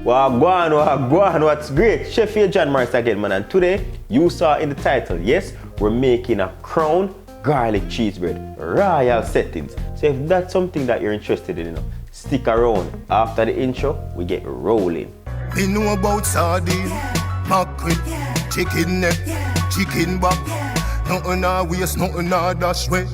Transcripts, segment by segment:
Wagwan, what's great? Chef here, John Morris again, man, and today, you saw in the title, yes, we're making a crown garlic cheese bread, royal settings. So if that's something that you're interested in, you know, stick around. After the intro, we get rolling. Me know about sardine, mackerel, chicken neck, chicken back, nothing a waste, nothing a dash way.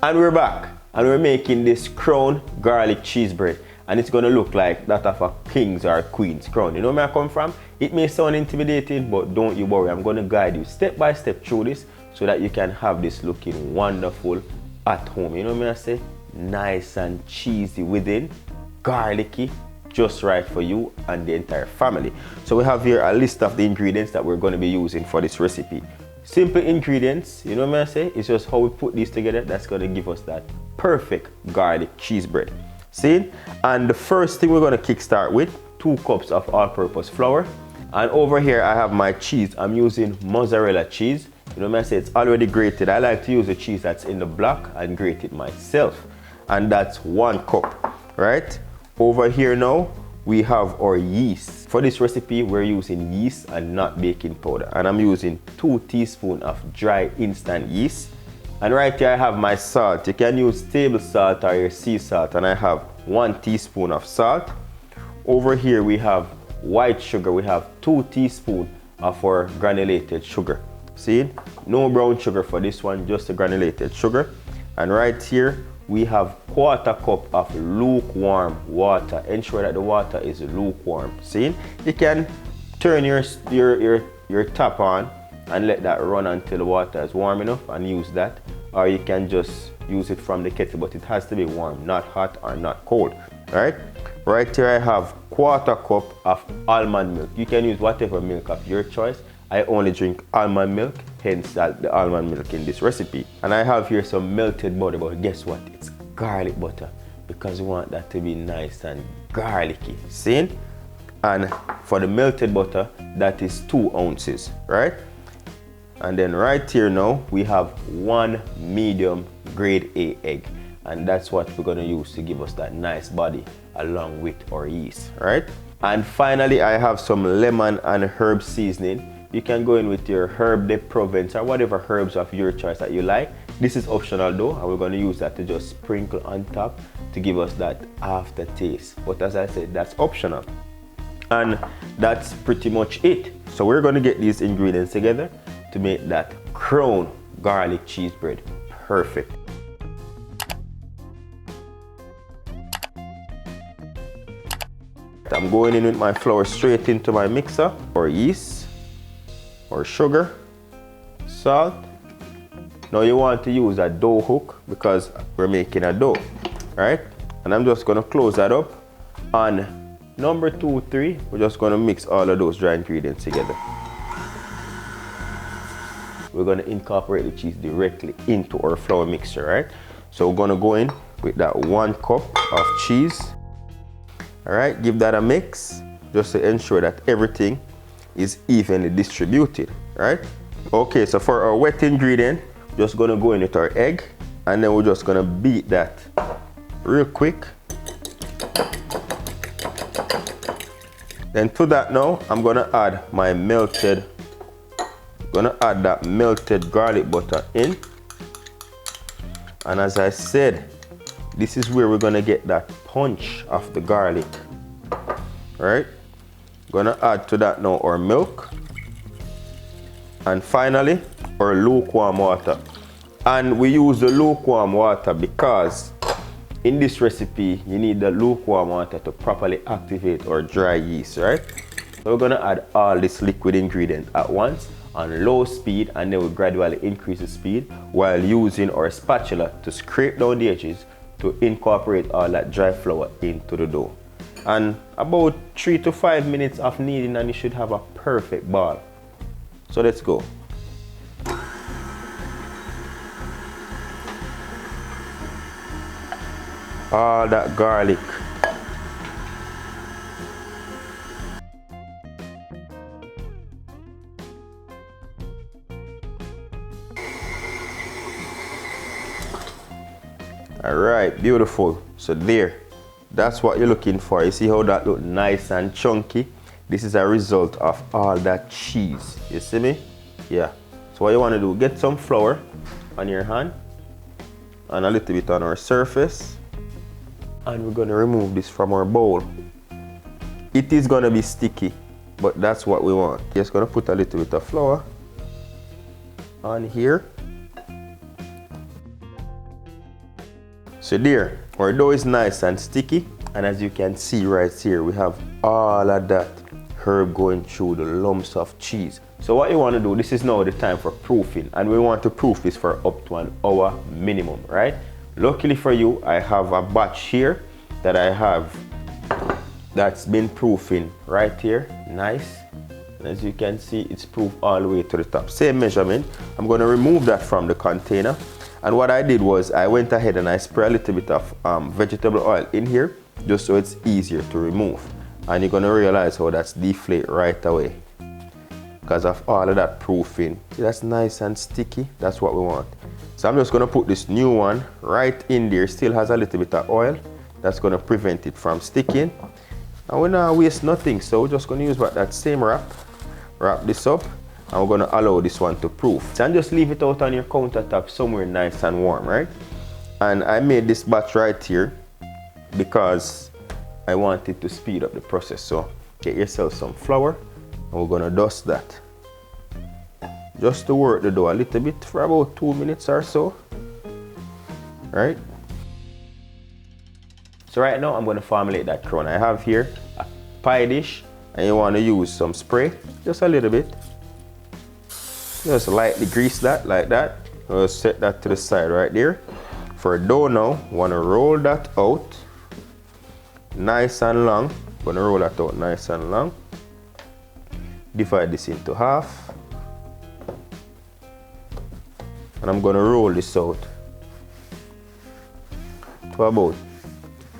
And we're back, and we're making this crown garlic cheese bread. And it's gonna look like that of a king's or queen's crown. You know where I come from? It may sound intimidating, but don't you worry. I'm gonna guide you step by step through this so that you can have this looking wonderful at home. You know what I say? Nice and cheesy within, garlicky, just right for you and the entire family. So we have here a list of the ingredients that we're gonna be using for this recipe. Simple ingredients, you know what I say? It's just how we put these together that's gonna give us that perfect garlic cheese bread. See? And the first thing we're going to kickstart with 2 cups of all-purpose flour. And over here I have my cheese. I'm using mozzarella cheese. You know what I say? It's already grated. I like to use the cheese that's in the block and grate it myself. And that's 1 cup, right? Over here now we have our yeast. For this recipe we're using yeast and not baking powder. And I'm using 2 teaspoons of dry instant yeast. And right here I have my salt. You can use table salt or your sea salt, and I have 1 teaspoon of salt. Over here we have white sugar. We have 2 teaspoons of our granulated sugar. See? No brown sugar for this one, just the granulated sugar. And right here we have 1/4 cup of lukewarm water. Ensure that the water is lukewarm. See? You can turn your tap on and let that run until the water is warm enough and use that, or you can just use it from the kettle, but it has to be warm, not hot or not cold. Right here I have 1/4 cup of almond milk. You can use whatever milk of your choice. I only drink almond milk, hence the almond milk in this recipe. And I have here some melted butter, but guess what? It's garlic butter because we want that to be nice and garlicky. See? And for the melted butter, that is 2 ounces, right? And then right here now we have 1 medium grade A egg, and that's what we're going to use to give us that nice body along with our yeast, right? And finally I have some lemon and herb seasoning. You can go in with your herb de Provence or whatever herbs of your choice that you like. This is optional though, and we're going to use that to just sprinkle on top to give us that aftertaste. But as I said, that's optional. And that's pretty much it. So we're going to get these ingredients together to make that crown garlic cheese bread perfect. I'm going in with my flour straight into my mixer, or yeast, or sugar, salt. Now you want to use a dough hook because we're making a dough, right? And I'm just going to close that up. On number 2, 3, we're just going to mix all of those dry ingredients together. We're going to incorporate the cheese directly into our flour mixture, right? So we're going to go in with that 1 cup of cheese. All right, give that a mix just to ensure that everything is evenly distributed, right? Okay, so for our wet ingredient, just going to go in with our egg, and then we're just going to beat that real quick. Then to that now, I'm going to add my that melted garlic butter in. And as I said, this is where we're gonna get that punch of the garlic. Right? Gonna add to that now our milk. And finally, our lukewarm water. And we use the lukewarm water because in this recipe, you need the lukewarm water to properly activate our dry yeast, right? So we're gonna add all this liquid ingredient at once on low speed, and then we'll gradually increase the speed while using our spatula to scrape down the edges to incorporate all that dry flour into the dough. And about 3 to 5 minutes of kneading and you should have a perfect ball. So let's go. All that garlic. All right, beautiful. So there, That's what you're looking for. You see how that look nice and chunky? This is a result of all that cheese. You see me? Yeah. So what you want to do, get some flour on your hand and a little bit on our surface. And we're going to remove this from our bowl. It is going to be sticky, but that's what we want. Just going to put a little bit of flour on here. So there, our dough is nice and sticky, and as you can see right here, we have all of that herb going through the lumps of cheese. So what you want to do, this is now the time for proofing, and we want to proof this for up to an hour minimum, right? Luckily for you, I have a batch here that I have that's been proofing right here, nice. And as you can see, it's proof all the way to the top. Same measurement. I'm going to remove that from the container. And what I did was I went ahead and I sprayed a little bit of vegetable oil in here just so it's easier to remove. And you're going to realize how that's deflate right away because of all of that proofing. See, that's nice and sticky. That's what we want. So I'm just going to put this new one right in there. Still has a little bit of oil. That's going to prevent it from sticking. And we're not waste nothing. So we're just going to use that same wrap. Wrap this up. And we're going to allow this one to proof. And just leave it out on your countertop somewhere nice and warm, right? And I made this batch right here because I wanted to speed up the process. So get yourself some flour and we're going to dust that. Just to work the dough a little bit for about 2 minutes or so. Right? So right now I'm going to formulate that crown. I have here a pie dish and you want to use some spray, just a little bit. Just lightly grease that like that. We'll set that to the side right there. For dough now, want to roll that out nice and long. Going to roll that out nice and long. Divide this into half. And I'm going to roll this out to about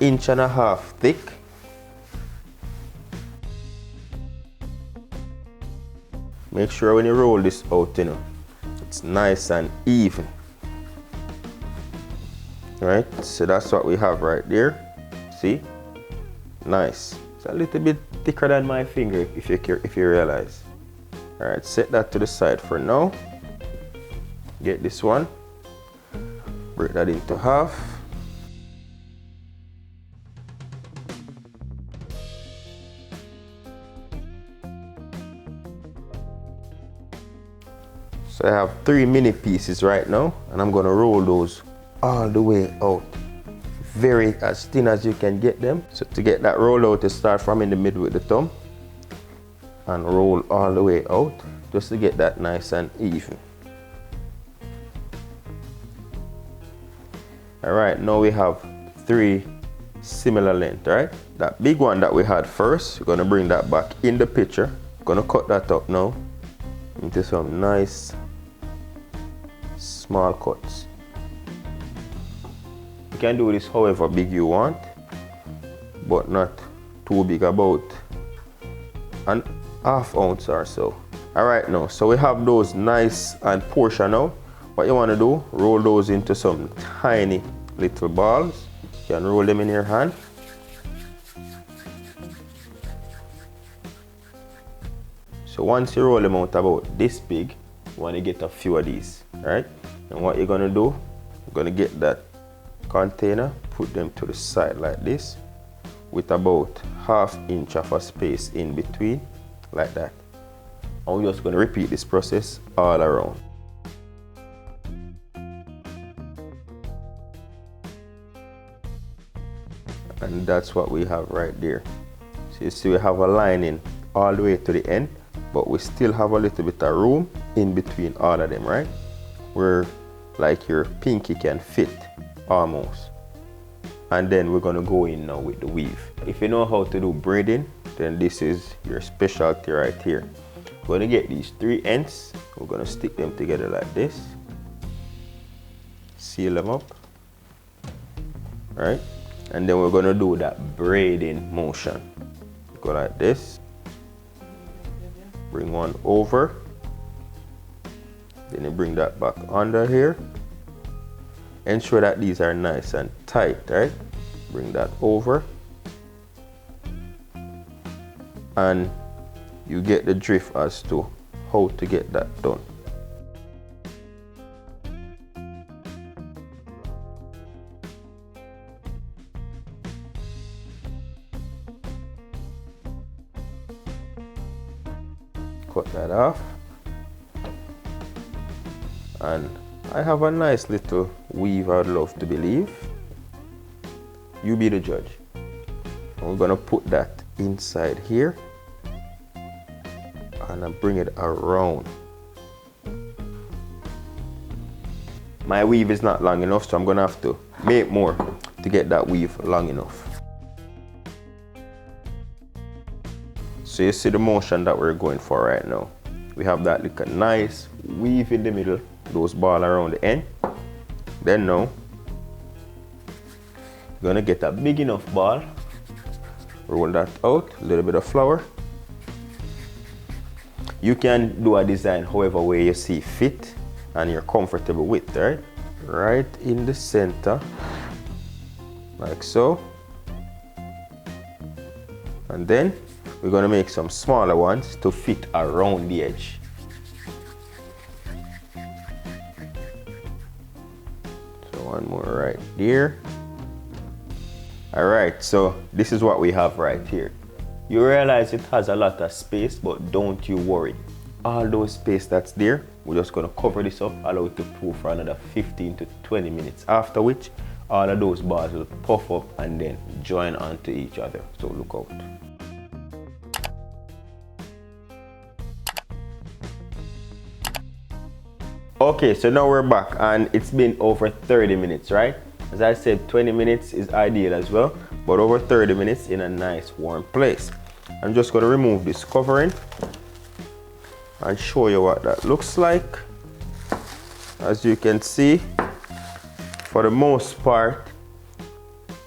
1.5 inches thick. Make sure when you roll this out, you know, it's nice and even. Right? So that's what we have right there. See? Nice. It's a little bit thicker than my finger if you realize. Alright, set that to the side for now. Get this one. Break that into half. So I have 3 mini pieces right now, and I'm gonna roll those all the way out. Very as thin as you can get them. So to get that roll out, you start from in the middle with the thumb and roll all the way out just to get that nice and even. Alright, now we have 3 similar length, right? That big one that we had first, we're gonna bring that back in the picture. Gonna cut that up now into some nice small cuts. You can do this however big you want, but not too big, about 1/2 ounce or so. Alright now, so we have those nice and portion now. What you want to do, roll those into some tiny little balls. You can roll them in your hand. So once you roll them out about this big, you want to get a few of these, right? And what you're going to do, you're going to get that container, put them to the side like this, with about 1/2 inch of a space in between, like that. And we're just going to repeat this process all around. And that's what we have right there. So you see we have a lining all the way to the end, but we still have a little bit of room in between all of them, right? Where like your pinky can fit almost. And then we're gonna go in now with the weave. If you know how to do braiding, then this is your specialty right here. We're gonna get these 3 ends, we're gonna stick them together like this, seal them up, right? And then we're gonna do that braiding motion. Go like this, bring one over, then you bring that back under here. Ensure that these are nice and tight, right? Bring that over, and you get the drift as to how to get that done. Cut that off, and I have a nice little weave I'd love to believe. You be the judge. And we're gonna put that inside here and I bring it around. My weave is not long enough, so I'm gonna have to make more to get that weave long enough. So you see the motion that we're going for right now. We have that little nice weave in the middle, those balls around the end. Then now, we're gonna get a big enough ball, roll that out, a little bit of flour. You can do a design however way you see fit and you're comfortable with, right? Right in the center, like so. And then we're gonna make some smaller ones to fit around the edge. So one more right there. All right, so this is what we have right here. You realize it has a lot of space, but don't you worry. All those space that's there, we're just gonna cover this up, allow it to cool for another 15 to 20 minutes, after which all of those bars will puff up and then join onto each other. So look out. Okay, so now we're back and it's been over 30 minutes, right? As I said, 20 minutes is ideal as well, but over 30 minutes in a nice warm place. I'm just going to remove this covering and show you what that looks like. As you can see, for the most part,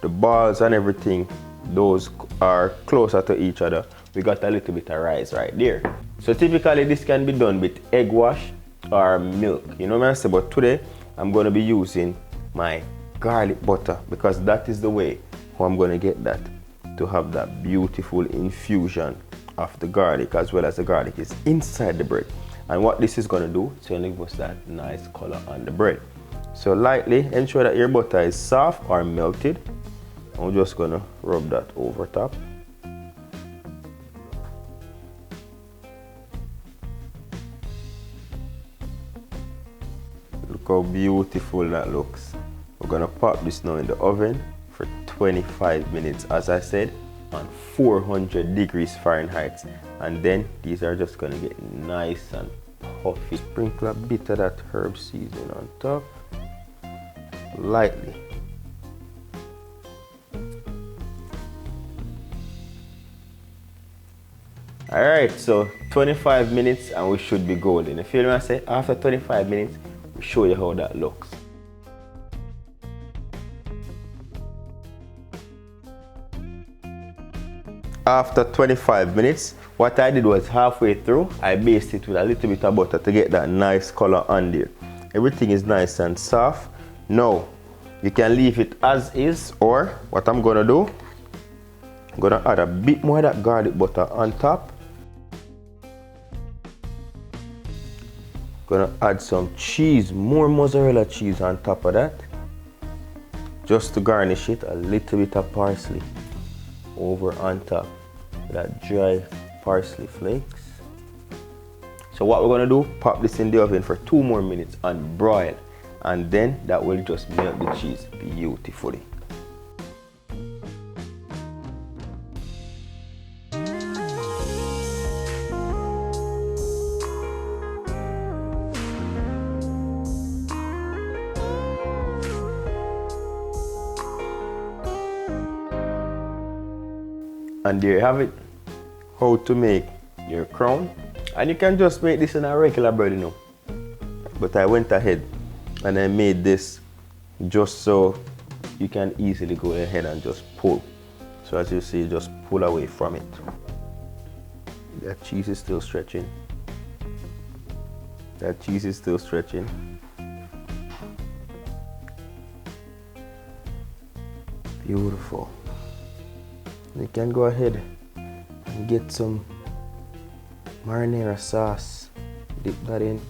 the balls and everything, those are closer to each other. We got a little bit of rise right there. So typically this can be done with egg wash or milk, you know what I'm saying? But today I'm going to be using my garlic butter because that is the way how I'm going to get that to have that beautiful infusion of the garlic, as well as the garlic is inside the bread. And what this is going to do, it's going to give us that nice color on the bread. So lightly ensure that your butter is soft or melted. I'm just going to rub that over top. Look how beautiful that looks. We're gonna pop this now in the oven for 25 minutes, as I said, on 400 degrees Fahrenheit. And then these are just gonna get nice and puffy. Sprinkle a bit of that herb seasoning on top, lightly. Alright, so 25 minutes and we should be golden. You feel what I say? After 25 minutes, we'll show you how that looks. After 25 minutes, what I did was halfway through, I basted it with a little bit of butter to get that nice color on there. Everything is nice and soft. Now, you can leave it as is, or what I'm gonna do, I'm gonna add a bit more of that garlic butter on top. Gonna add some cheese, more mozzarella cheese on top of that. Just to garnish it, a little bit of parsley over on top, that dry parsley flakes. So what we're gonna do, pop this in the oven for 2 more minutes and broil, and then that will just melt the cheese beautifully. And there you have it, how to make your crown. And you can just make this in a regular bread, you know. But I went ahead and I made this just so you can easily go ahead and just pull. So as you see, just pull away from it. That cheese is still stretching. That cheese is still stretching. Beautiful. You can go ahead and Get some marinara sauce. Dip that in.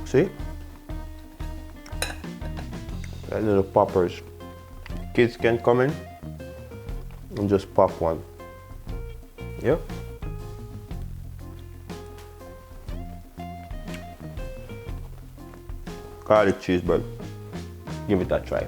See? That little poppers. Kids can come in and just pop one. Yep. Garlic cheese bread. Give it a try.